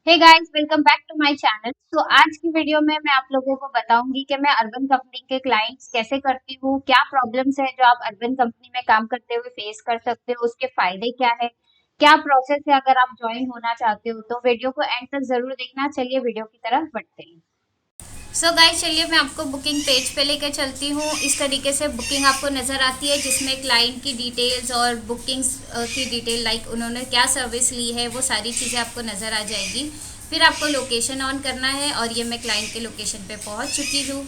Hey guys, welcome back to my channel. तो आज की वीडियो में मैं आप लोगों को बताऊंगी कि मैं अर्बन कंपनी के क्लाइंट्स कैसे करती हूँ, क्या प्रॉब्लम्स है जो आप अर्बन कंपनी में काम करते हुए फेस कर सकते हो, उसके फायदे क्या है, क्या प्रोसेस है अगर आप ज्वाइन होना चाहते हो। तो वीडियो को एंड तक जरूर देखना। चलिए वीडियो की तरफ बढ़ते हैं। सो गाइस, चलिए मैं आपको बुकिंग पेज पे लेकर चलती हूँ। इस तरीके से बुकिंग आपको नज़र आती है जिसमें क्लाइंट की डिटेल्स और बुकिंग्स की डिटेल, लाइक उन्होंने क्या सर्विस ली है, वो सारी चीज़ें आपको नज़र आ जाएगी। फिर आपको लोकेशन ऑन करना है और ये मैं क्लाइंट के लोकेशन पे पहुँच चुकी हूँ।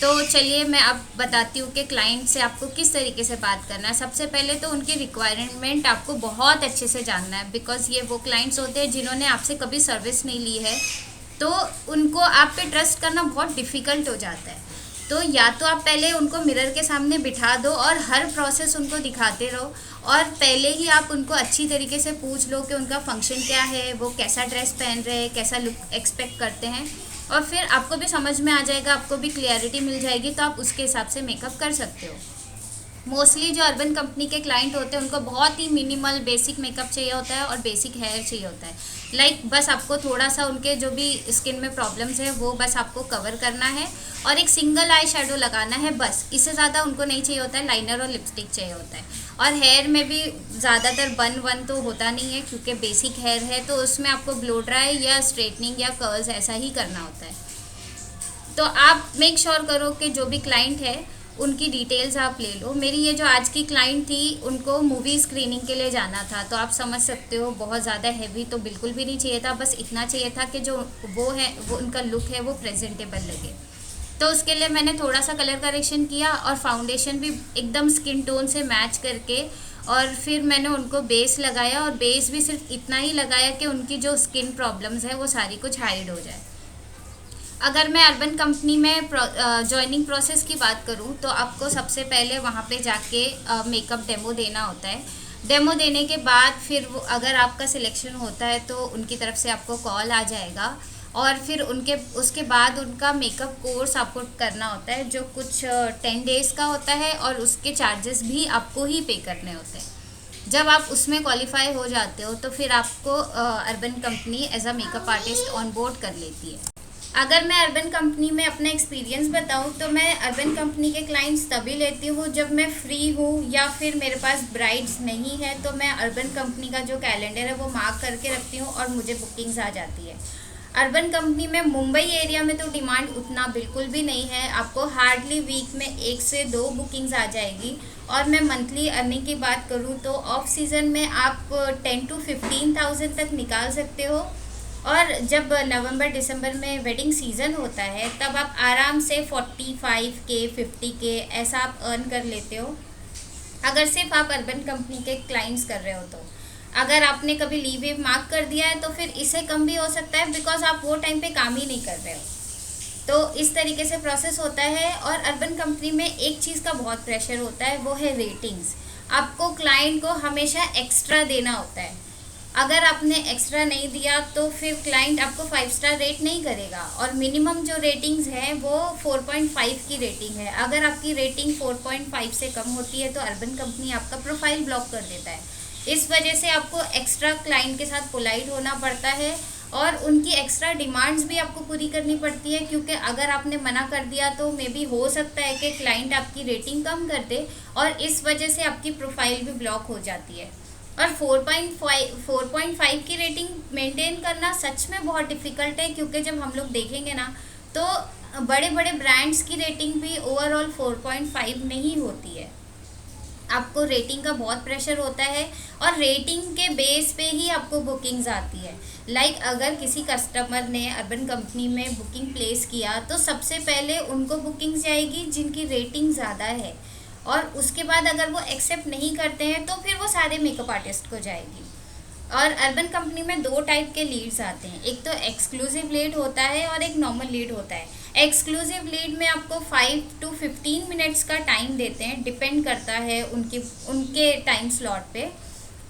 तो चलिए मैं अब बताती हूँ कि क्लाइंट से आपको किस तरीके से बात करना है। सबसे पहले तो उनकी रिक्वायरमेंट आपको बहुत अच्छे से जानना है, बिकॉज ये वो क्लाइंट्स होते हैं जिन्होंने आपसे कभी सर्विस नहीं ली है, तो उनको आप पे ट्रस्ट करना बहुत डिफ़िकल्ट हो जाता है। तो या तो आप पहले उनको मिरर के सामने बिठा दो और हर प्रोसेस उनको दिखाते रहो, और पहले ही आप उनको अच्छी तरीके से पूछ लो कि उनका फंक्शन क्या है, वो कैसा ड्रेस पहन रहे हैं, कैसा लुक एक्सपेक्ट करते हैं, और फिर आपको भी समझ में आ जाएगा, आपको भी क्लियरिटी मिल जाएगी, तो आप उसके हिसाब से मेकअप कर सकते हो। मोस्टली जो अर्बन कंपनी के क्लाइंट होते हैं उनको बहुत ही मिनिमल बेसिक मेकअप चाहिए होता है और बेसिक हेयर चाहिए होता है। बस आपको थोड़ा सा उनके जो भी स्किन में प्रॉब्लम्स है वो बस आपको कवर करना है, और एक सिंगल आई शेडो लगाना है, बस इससे ज़्यादा उनको नहीं चाहिए होता है। लाइनर और लिपस्टिक चाहिए होता है। और हेयर में भी ज़्यादातर बन वन तो होता नहीं है, क्योंकि बेसिक हेयर है, तो उसमें आपको ब्लो ड्राई या स्ट्रेटनिंग या कर्ल्स ऐसा ही करना होता है। तो आप मेक श्योर करो कि जो भी क्लाइंट है उनकी डिटेल्स आप ले लो। मेरी ये जो आज की क्लाइंट थी, उनको मूवी स्क्रीनिंग के लिए जाना था, तो आप समझ सकते हो बहुत ज़्यादा हैवी तो बिल्कुल भी नहीं चाहिए था। बस इतना चाहिए था कि जो वो है, वो उनका लुक है वो प्रेजेंटेबल लगे। तो उसके लिए मैंने थोड़ा सा कलर करेक्शन किया और फाउंडेशन भी एकदम स्किन टोन से मैच करके, और फिर मैंने उनको बेस लगाया, और बेस भी सिर्फ इतना ही लगाया कि उनकी जो स्किन प्रॉब्लम्स है वो सारी कुछ हाइड हो जाए। अगर मैं अर्बन कंपनी में जॉइनिंग प्रोसेस की बात करूं, तो आपको सबसे पहले वहां पे जाके मेकअप डेमो देना होता है। डेमो देने के बाद फिर अगर आपका सिलेक्शन होता है तो उनकी तरफ से आपको कॉल आ जाएगा, और फिर उनके उसके बाद उनका मेकअप कोर्स आपको करना होता है, जो कुछ 10 डेज़ का होता है, और उसके चार्जेस भी आपको ही पे करने होते हैं। जब आप उसमें क्वालिफाई हो जाते हो तो फिर आपको Urban Company as a makeup artist on board कर लेती है। अगर मैं अर्बन कंपनी में अपना एक्सपीरियंस बताऊं, तो मैं अर्बन कंपनी के क्लाइंट्स तभी लेती हूँ जब मैं फ्री हूँ या फिर मेरे पास ब्राइड्स नहीं है, तो मैं अर्बन कंपनी का जो कैलेंडर है वो मार्क करके रखती हूँ और मुझे बुकिंग्स आ जाती है। अर्बन कंपनी में मुंबई एरिया में तो डिमांड उतना बिल्कुल भी नहीं है, आपको हार्डली वीक में 1 से 2 बुकिंग्स आ जाएगी। और मैं मंथली अर्निंग की बात करूँ तो ऑफ सीज़न में आप 10 to 15,000 तक निकाल सकते हो, और जब नवंबर दिसंबर में वेडिंग सीज़न होता है तब आप आराम से 45K 50K ऐसा आप अर्न कर लेते हो, अगर सिर्फ आप अर्बन कंपनी के क्लाइंट्स कर रहे हो तो। अगर आपने कभी लीव वीव मार्क कर दिया है तो फिर इससे कम भी हो सकता है, बिकॉज आप वो टाइम पे काम ही नहीं कर रहे हो। तो इस तरीके से प्रोसेस होता है। और अर्बन कंपनी में एक चीज़ का बहुत प्रेशर होता है, वो है रेटिंग्स। आपको क्लाइंट को हमेशा एक्स्ट्रा देना होता है। अगर आपने एक्स्ट्रा नहीं दिया तो फिर क्लाइंट आपको 5 स्टार रेट नहीं करेगा, और मिनिमम जो रेटिंग्स है वो 4.5 की रेटिंग है। अगर आपकी रेटिंग 4.5 से कम होती है तो अर्बन कंपनी आपका प्रोफाइल ब्लॉक कर देता है। इस वजह से आपको एक्स्ट्रा क्लाइंट के साथ पोलाइट होना पड़ता है, और उनकी एक्स्ट्रा डिमांड्स भी आपको पूरी करनी पड़ती है, क्योंकि अगर आपने मना कर दिया तो मे बी हो सकता है कि क्लाइंट आपकी रेटिंग कम कर दे, और इस वजह से आपकी प्रोफाइल भी ब्लॉक हो जाती है। और 4.5 की रेटिंग मेंटेन करना सच में बहुत डिफ़िकल्ट है, क्योंकि जब हम लोग देखेंगे ना, तो बड़े बड़े ब्रांड्स की रेटिंग भी ओवरऑल 4.5 नहीं होती है। आपको रेटिंग का बहुत प्रेशर होता है, और रेटिंग के बेस पे ही आपको बुकिंग्स आती है। अगर किसी कस्टमर ने अर्बन कंपनी में बुकिंग प्लेस किया तो सबसे पहले उनको बुकिंग्स जाएगी जिनकी रेटिंग ज़्यादा है, और उसके बाद अगर वो एक्सेप्ट नहीं करते हैं तो फिर वो सारे मेकअप आर्टिस्ट को जाएगी। और अर्बन कंपनी में 2 टाइप के लीड्स आते हैं, एक तो एक्सक्लूसिव लीड होता है और एक नॉर्मल लीड होता है। एक्सक्लूसिव लीड में आपको 5 to 15 मिनट्स का टाइम देते हैं, डिपेंड करता है उनके टाइम स्लॉट पे।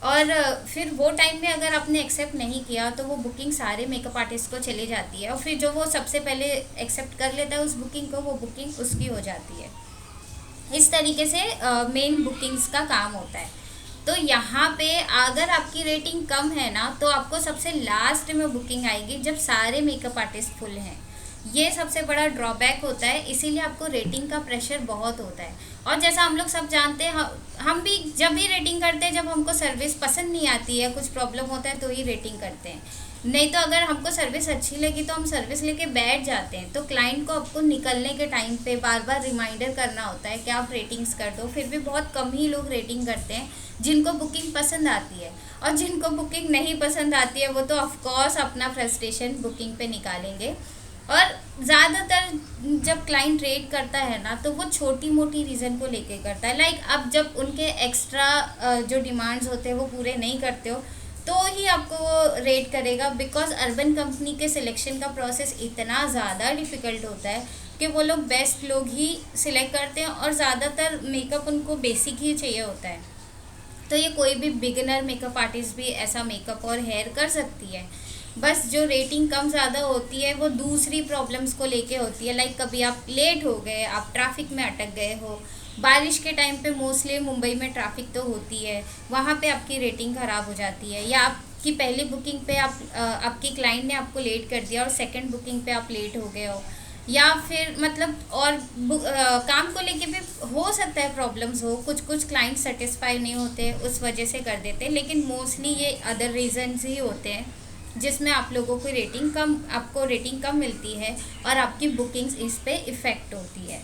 और फिर वो टाइम में अगर आपने एक्सेप्ट नहीं किया तो वो बुकिंग सारे मेकअप आर्टिस्ट को चले जाती है, और फिर जो वो सबसे पहले एक्सेप्ट कर लेता है उस बुकिंग को, वो बुकिंग उसकी हो जाती है। इस तरीके से मेन बुकिंग्स का काम होता है। तो यहाँ पे अगर आपकी रेटिंग कम है ना, तो आपको सबसे लास्ट में बुकिंग आएगी जब सारे मेकअप आर्टिस्ट फुल हैं। ये सबसे बड़ा ड्रॉबैक होता है, इसीलिए आपको रेटिंग का प्रेशर बहुत होता है। और जैसा हम लोग सब जानते हैं, हम भी जब भी रेटिंग करते हैं जब हमको सर्विस पसंद नहीं आती है, कुछ प्रॉब्लम होता है तो ही रेटिंग करते हैं। नहीं तो अगर हमको सर्विस अच्छी लगी तो हम सर्विस लेके बैठ जाते हैं। तो क्लाइंट को आपको निकलने के टाइम पे बार बार रिमाइंडर करना होता है कि आप रेटिंग्स कर दो। फिर भी बहुत कम ही लोग रेटिंग करते हैं जिनको बुकिंग पसंद आती है। और जिनको बुकिंग नहीं पसंद आती है वो तो ऑफकोर्स अपना फ्रस्ट्रेशन बुकिंग पे निकालेंगे। और ज़्यादातर जब क्लाइंट रेट करता है ना, तो वो छोटी मोटी रीज़न को लेके करता है। लाइक अब जब उनके एक्स्ट्रा जो डिमांड्स होते हैं वो पूरे नहीं करते हो तो ही आपको वो रेट करेगा। बिकॉज अर्बन कंपनी के सिलेक्शन का प्रोसेस इतना ज़्यादा डिफ़िकल्ट होता है कि वो लोग बेस्ट लोग ही सिलेक्ट करते हैं, और ज़्यादातर मेकअप उनको बेसिक ही चाहिए होता है। तो ये कोई भी बिगिनर मेकअप आर्टिस्ट भी ऐसा मेकअप और हेयर कर सकती है। बस जो रेटिंग कम ज़्यादा होती है वो दूसरी प्रॉब्लम्स को लेके होती है। लाइक कभी आप लेट हो गए, आप ट्रैफिक में अटक गए हो। बारिश के टाइम पे मोस्टली मुंबई में ट्रैफिक तो होती है, वहाँ पे आपकी रेटिंग ख़राब हो जाती है। या आपकी पहली बुकिंग पे आपकी क्लाइंट ने आपको लेट कर दिया और सेकंड बुकिंग पे आप लेट हो गए हो। या फिर मतलब और काम को लेके भी हो सकता है प्रॉब्लम्स हो, कुछ कुछ क्लाइंट सेटिस्फाई नहीं होते उस वजह से कर देते हैं। लेकिन मोस्टली ये अदर रीजंस ही होते हैं जिसमें आप लोगों को आपको रेटिंग कम मिलती है और आपकी बुकिंग्स इस पे इफ़ेक्ट होती है।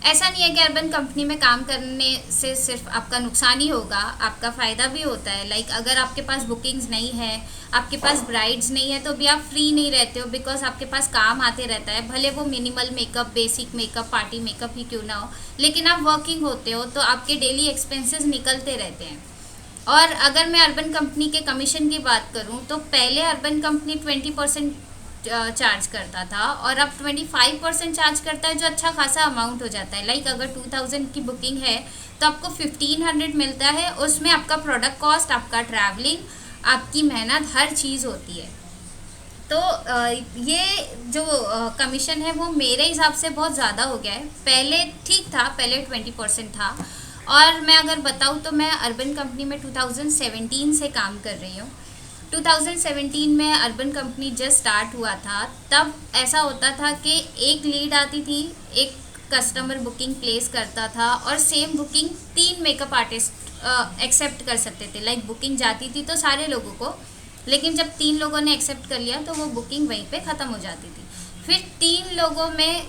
ऐसा नहीं है कि अर्बन कंपनी में काम करने से सिर्फ आपका नुकसान ही होगा, आपका फ़ायदा भी होता है। लाइक अगर आपके पास बुकिंग्स नहीं है, आपके पास ब्राइड्स नहीं है, तो भी आप फ्री नहीं रहते हो। बिकॉज आपके पास काम आते रहता है, भले वो minimal makeup, basic makeup, party makeup ही क्यों ना हो, लेकिन आप वर्किंग होते हो तो आपके डेली एक्सपेंसेस निकलते रहते हैं। और अगर मैं अर्बन कंपनी के कमीशन की बात करूं तो पहले अर्बन कंपनी 20% चार्ज करता था और अब 25% चार्ज करता है, जो अच्छा खासा अमाउंट हो जाता है। लाइक अगर 2000 की बुकिंग है तो आपको 1500 मिलता है। उसमें आपका प्रोडक्ट कॉस्ट, आपका ट्रैवलिंग, आपकी मेहनत, हर चीज़ होती है। तो ये जो कमीशन है वो मेरे हिसाब से बहुत ज़्यादा हो गया है। पहले ठीक था, पहले 20% था। और मैं अगर बताऊँ तो मैं अर्बन कंपनी में 2017 से काम कर रही हूँ। 2017 में अर्बन कंपनी जस्ट स्टार्ट हुआ था, तब ऐसा होता था कि एक लीड आती थी, एक कस्टमर बुकिंग प्लेस करता था और same booking 3 makeup artist accept कर सकते थे। लाइक बुकिंग जाती थी तो सारे लोगों को, लेकिन जब 3 लोगों ने एक्सेप्ट कर लिया तो वो बुकिंग वहीं पे ख़त्म हो जाती थी। फिर 3 लोगों में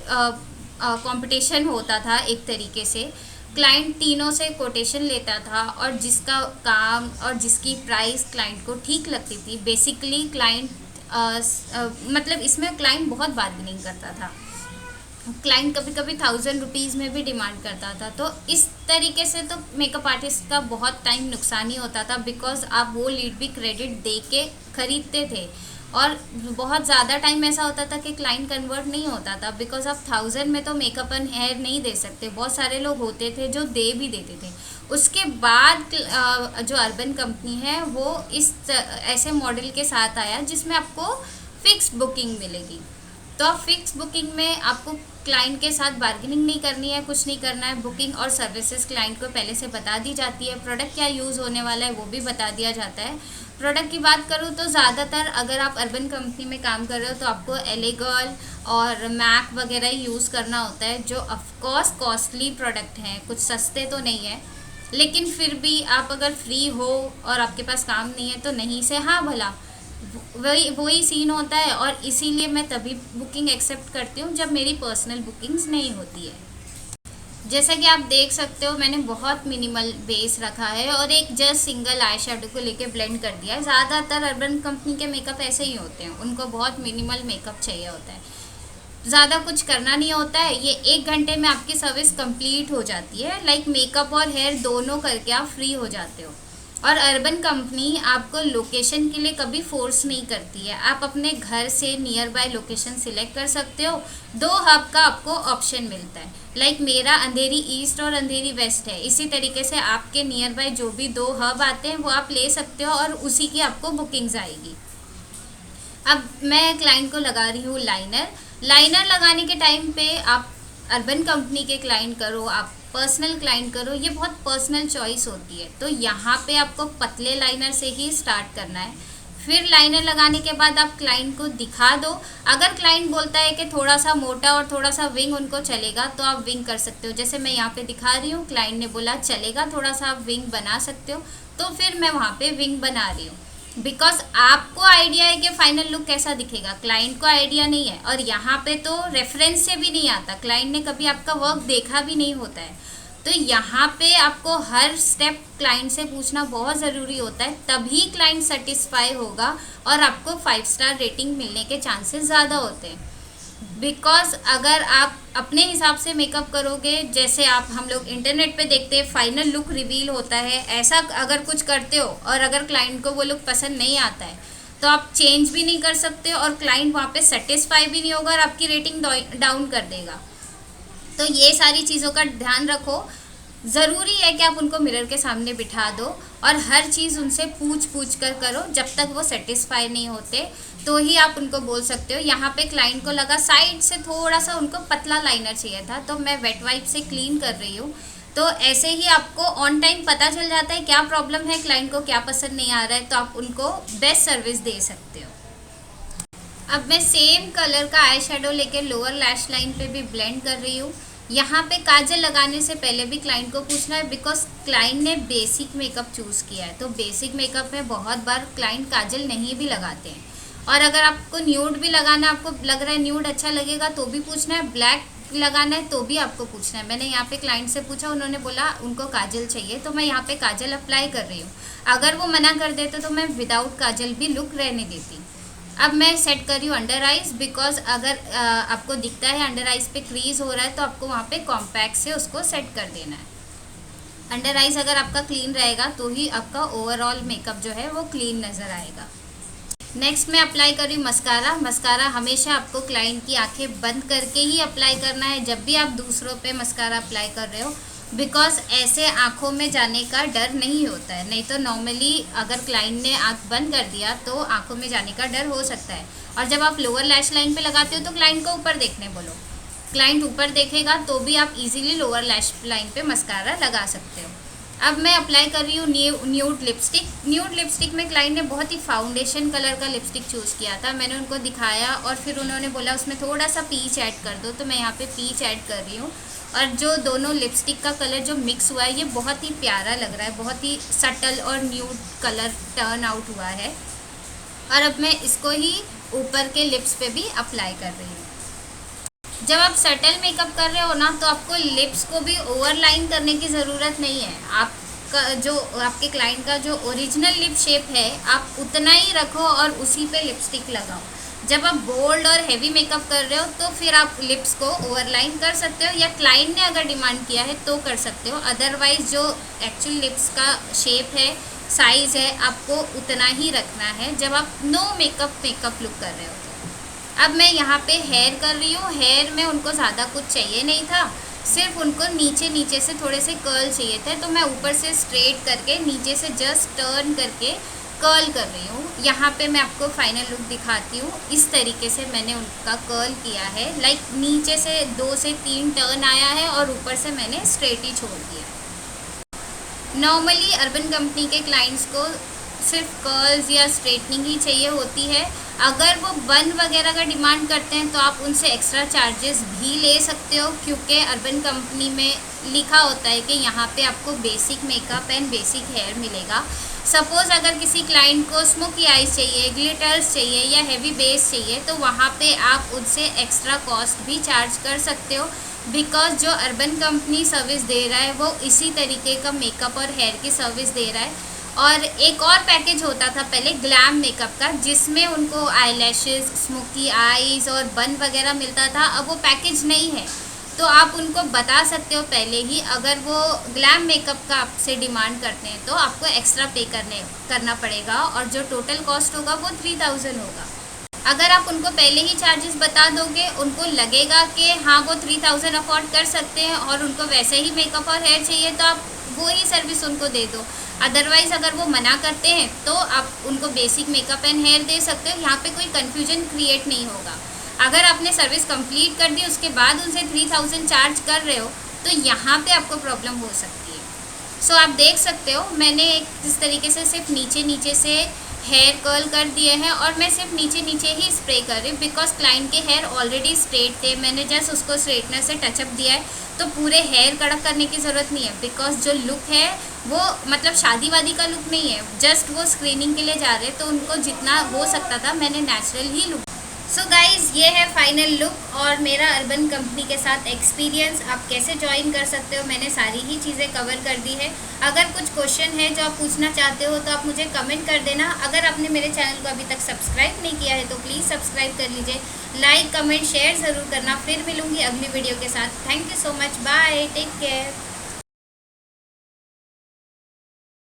कंपटीशन होता था एक तरीके से। क्लाइंट तीनों से कोटेशन लेता था और जिसका काम और जिसकी प्राइस क्लाइंट को ठीक लगती थी, बेसिकली क्लाइंट मतलब इसमें क्लाइंट बहुत बार्गेनिंग करता था। क्लाइंट कभी कभी 1000 रुपीज़ में भी डिमांड करता था। तो इस तरीके से तो मेकअप आर्टिस्ट का बहुत टाइम नुकसान ही होता था, बिकॉज आप वो लीड भी क्रेडिट दे के ख़रीदते थे। और बहुत ज़्यादा टाइम ऐसा होता था कि क्लाइंट कन्वर्ट नहीं होता था, बिकॉज आप 1000 में तो मेकअप एंड हेयर नहीं दे सकते। बहुत सारे लोग होते थे जो दे भी देते थे। उसके बाद जो अर्बन कंपनी है वो ऐसे मॉडल के साथ आया जिसमें आपको फिक्स बुकिंग मिलेगी। तो आप फिक्स बुकिंग में आपको क्लाइंट के साथ बार्गेनिंग नहीं करनी है, कुछ नहीं करना है। बुकिंग और सर्विसेज क्लाइंट को पहले से बता दी जाती है, प्रोडक्ट क्या यूज़ होने वाला है वो भी बता दिया जाता है। प्रोडक्ट की बात करूँ तो ज़्यादातर अगर आप अर्बन कंपनी में काम कर रहे हो तो आपको एले गर्ल और मैक वगैरह ही यूज़ करना होता है, जो ऑफकोर्स कॉस्टली प्रोडक्ट हैं, कुछ सस्ते तो नहीं है। लेकिन फिर भी आप अगर फ्री हो और आपके पास काम नहीं है तो नहीं से हाँ भला, वही सीन होता है। और इसीलिए मैं तभी बुकिंग एक्सेप्ट करती हूँ जब मेरी पर्सनल बुकिंग्स नहीं होती है। जैसा कि आप देख सकते हो मैंने बहुत मिनिमल बेस रखा है और एक जस्ट सिंगल आई शेडो को लेके ब्लेंड कर दिया है। ज़्यादातर अर्बन कंपनी के मेकअप ऐसे ही होते हैं, उनको बहुत मिनिमल मेकअप चाहिए होता है, ज़्यादा कुछ करना नहीं होता है। ये 1 घंटे में आपकी सर्विस कंप्लीट हो जाती है। लाइक मेकअप और हेयर दोनों करके आप फ्री हो जाते हो। और अर्बन कंपनी आपको लोकेशन के लिए कभी फोर्स नहीं करती है, आप अपने घर से नियर बाय लोकेशन सिलेक्ट कर सकते हो। 2 हब का आपको ऑप्शन मिलता है। लाइक मेरा अंधेरी ईस्ट और अंधेरी वेस्ट है, इसी तरीके से आपके नियर बाय जो भी 2 हब आते हैं वो आप ले सकते हो और उसी की आपको बुकिंग्स आएगी। अब मैं क्लाइंट को लगा रही हूँ लाइनर लगाने के टाइम पे आप अर्बन कंपनी के क्लाइंट करो, आप पर्सनल क्लाइंट करो, ये बहुत पर्सनल चॉइस होती है। तो यहाँ पे आपको पतले लाइनर से ही स्टार्ट करना है। फिर लाइनर लगाने के बाद आप क्लाइंट को दिखा दो। अगर क्लाइंट बोलता है कि थोड़ा सा मोटा और थोड़ा सा विंग उनको चलेगा, तो आप विंग कर सकते हो। जैसे मैं यहाँ पे दिखा रही हूँ, क्लाइंट ने बोला चलेगा थोड़ा सा, आप विंग बना सकते हो, तो फिर मैं वहाँ पे विंग बना रही हूँ। बिकॉज आपको आइडिया है कि फाइनल लुक कैसा दिखेगा, क्लाइंट को आइडिया नहीं है। और यहाँ पे तो रेफरेंस से भी नहीं आता, क्लाइंट ने कभी आपका वर्क देखा भी नहीं होता है। तो यहाँ पे आपको हर स्टेप क्लाइंट से पूछना बहुत ज़रूरी होता है, तभी क्लाइंट सेटिस्फाई होगा और आपको 5 स्टार रेटिंग मिलने के चांसेस ज़्यादा होते हैं। बिकॉज अगर आप अपने हिसाब से मेकअप करोगे, जैसे आप हम लोग इंटरनेट पे देखते हैं फाइनल लुक रिवील होता है, ऐसा अगर कुछ करते हो और अगर क्लाइंट को वो लुक पसंद नहीं आता है, तो आप चेंज भी नहीं कर सकते और क्लाइंट वहाँ पे सेटिस्फाई भी नहीं होगा और आपकी रेटिंग डाउन कर देगा। तो ये सारी चीज़ों का ध्यान रखो। ज़रूरी है कि आप उनको मिरर के सामने बिठा दो और हर चीज़ उनसे पूछ पूछ कर करो, जब तक वो सेटिस्फाई नहीं होते तो ही आप उनको बोल सकते हो। यहाँ पे क्लाइंट को लगा साइड से थोड़ा सा उनको पतला लाइनर चाहिए था, तो मैं वेट वाइप से क्लीन कर रही हूँ। तो ऐसे ही आपको ऑन टाइम पता चल जाता है क्या प्रॉब्लम है, क्लाइंट को क्या पसंद नहीं आ रहा है, तो आप उनको बेस्ट सर्विस दे सकते हो। अब मैं सेम कलर का आई शेडो लेकर लोअर लैश लाइन पे भी ब्लेंड कर रही हूँ। यहाँ पे काजल लगाने से पहले भी क्लाइंट को पूछना है, बिकॉज क्लाइंट ने बेसिक मेकअप चूज़ किया है। तो बेसिक मेकअप में बहुत बार क्लाइंट काजल नहीं भी लगाते हैं। और अगर आपको न्यूड भी लगाना, आपको लग रहा है न्यूड अच्छा लगेगा, तो भी पूछना है। ब्लैक लगाना है तो भी आपको पूछना है। मैंने यहाँ पे क्लाइंट से पूछा, उन्होंने बोला उनको काजल चाहिए, तो मैं यहाँ पे काजल अप्लाई कर रही हूँ। अगर वो मना कर देते तो मैं विदाउट काजल भी लुक रहने देती। अब मैं सेट कर रही हूँ अंडर आइज, बिकॉज अगर आपको दिखता है अंडर आइज पे क्रीज हो रहा है, तो आपको वहाँ पे कॉम्पैक्ट से उसको सेट कर देना है। अंडर आइज अगर आपका क्लीन रहेगा तो ही आपका ओवरऑल मेकअप जो है वो क्लीन नज़र आएगा। नेक्स्ट मैं अप्लाई कर रही हूँ मस्कारा। मस्कारा हमेशा आपको क्लाइंट की आंखें बंद करके ही अप्लाई करना है जब भी आप दूसरों पे मस्कारा अप्लाई कर रहे हो, बिकॉज ऐसे आँखों में जाने का डर नहीं होता है। नहीं तो नॉर्मली अगर क्लाइंट ने आँख बंद कर दिया तो आँखों में जाने का डर हो सकता है। और जब आप लोअर लैश लाइन पे लगाते हो तो क्लाइंट को ऊपर देखने बोलो, क्लाइंट ऊपर देखेगा तो भी आप इजीली लोअर लैश लाइन पे मस्कारा लगा सकते हो। अब मैं अप्लाई कर रही हूँ न्यूड लिपस्टिक। न्यूड लिपस्टिक में क्लाइंट ने बहुत ही फाउंडेशन कलर का लिपस्टिक चूज़ किया था। मैंने उनको दिखाया और फिर उन्होंने बोला उसमें थोड़ा सा पीच ऐड कर दो, तो मैं यहाँ पे पीच ऐड कर रही हूँ। और जो दोनों लिपस्टिक का कलर जो मिक्स हुआ है, ये बहुत ही प्यारा लग रहा है, बहुत ही सटल और न्यूड कलर टर्न आउट हुआ है। और अब मैं इसको ही ऊपर के लिप्स पे भी अप्लाई कर रही हूँ। जब आप सटल मेकअप कर रहे हो ना, तो आपको लिप्स को भी ओवरलाइन करने की ज़रूरत नहीं है। आपका जो आपके क्लाइंट का जो ओरिजिनल लिप शेप है, आप उतना ही रखो और उसी पे लिपस्टिक लगाओ। जब आप बोल्ड और हेवी मेकअप कर रहे हो तो फिर आप लिप्स को ओवरलाइन कर सकते हो, या क्लाइंट ने अगर डिमांड किया है तो कर सकते हो। अदरवाइज जो एक्चुअल लिप्स का शेप है, साइज़ है, आपको उतना ही रखना है जब आप नो मेकअप लुक कर रहे हो। अब मैं यहाँ पे हेयर कर रही हूँ। हेयर में उनको ज़्यादा कुछ चाहिए नहीं था, सिर्फ उनको नीचे नीचे से थोड़े से कर्ल चाहिए थे, तो मैं ऊपर से स्ट्रेट करके नीचे से जस्ट टर्न करके कर्ल कर रही हूँ। यहाँ पे मैं आपको फाइनल लुक दिखाती हूँ। इस तरीके से मैंने उनका कर्ल किया है, लाइक नीचे से 2 से 3 टर्न आया है और ऊपर से मैंने स्ट्रेट ही छोड़ दिया। नॉर्मली अर्बन कंपनी के क्लाइंट्स को सिर्फ कर्ल्स या स्ट्रेटनिंग ही चाहिए होती है। अगर वो बन वगैरह का डिमांड करते हैं तो आप उनसे एक्स्ट्रा चार्जेस भी ले सकते हो, क्योंकि अर्बन कंपनी में लिखा होता है कि यहाँ पे आपको basic makeup and basic hair मिलेगा। सपोज़ अगर किसी क्लाइंट को स्मोकी आईज चाहिए, ग्लिटर्स चाहिए या हेवी बेस चाहिए, तो वहाँ पे आप उनसे एक्स्ट्रा कॉस्ट भी चार्ज कर सकते हो, बिकॉज जो अर्बन कंपनी सर्विस दे रहा है वो इसी तरीके का मेकअप और हेयर की सर्विस दे रहा है। और एक और पैकेज होता था पहले ग्लैम मेकअप का, जिसमें उनको आईलैशेस, स्मोकी आईज और बन वगैरह मिलता था। अब वो पैकेज नहीं है, तो आप उनको बता सकते हो पहले ही। अगर वो ग्लैम मेकअप का आपसे डिमांड करते हैं तो आपको एक्स्ट्रा पे करना पड़ेगा और जो टोटल कॉस्ट होगा वो 3000 होगा। अगर आप उनको पहले ही चार्जेस बता दोगे, उनको लगेगा कि हाँ वो 3000 अफोर्ड कर सकते हैं और उनको वैसे ही मेकअप और हेयर चाहिए, तो आप वो ही सर्विस उनको दे दो। अदरवाइज़ अगर वो मना करते हैं तो आप उनको बेसिक मेकअप एंड हेयर दे सकते हो। यहाँ पे कोई कन्फ्यूजन क्रिएट नहीं होगा। अगर आपने सर्विस कंप्लीट कर दी उसके बाद उनसे 3000 चार्ज कर रहे हो तो यहाँ पे आपको प्रॉब्लम हो सकती है। सो आप देख सकते हो मैंने इस तरीके से सिर्फ नीचे नीचे से हेयर कर्ल कर दिए हैं और मैं सिर्फ नीचे नीचे ही स्प्रे कर रही हूँ बिकॉज क्लाइंट के हेयर ऑलरेडी स्ट्रेट थे। मैंने जस्ट उसको स्ट्रेटनर से टचअप दिया है, तो पूरे हेयर कड़क करने की ज़रूरत नहीं है बिकॉज जो लुक है वो मतलब शादी वादी का लुक नहीं है, जस्ट वो स्क्रीनिंग के लिए जा रहे हैं, तो उनको जितना हो सकता था मैंने नेचुरल ही लुक। सो गाइज़ ये है फाइनल लुक और मेरा अर्बन कंपनी के साथ एक्सपीरियंस। आप कैसे ज्वाइन कर सकते हो मैंने सारी ही चीज़ें कवर कर दी है। अगर कुछ क्वेश्चन है जो आप पूछना चाहते हो तो आप मुझे कमेंट कर देना। अगर आपने मेरे चैनल को अभी तक सब्सक्राइब नहीं किया है तो प्लीज़ सब्सक्राइब कर लीजिए, लाइक कमेंट शेयर ज़रूर करना। फिर मिलूँगी अगली वीडियो के साथ। Thank you so much, bye, take care.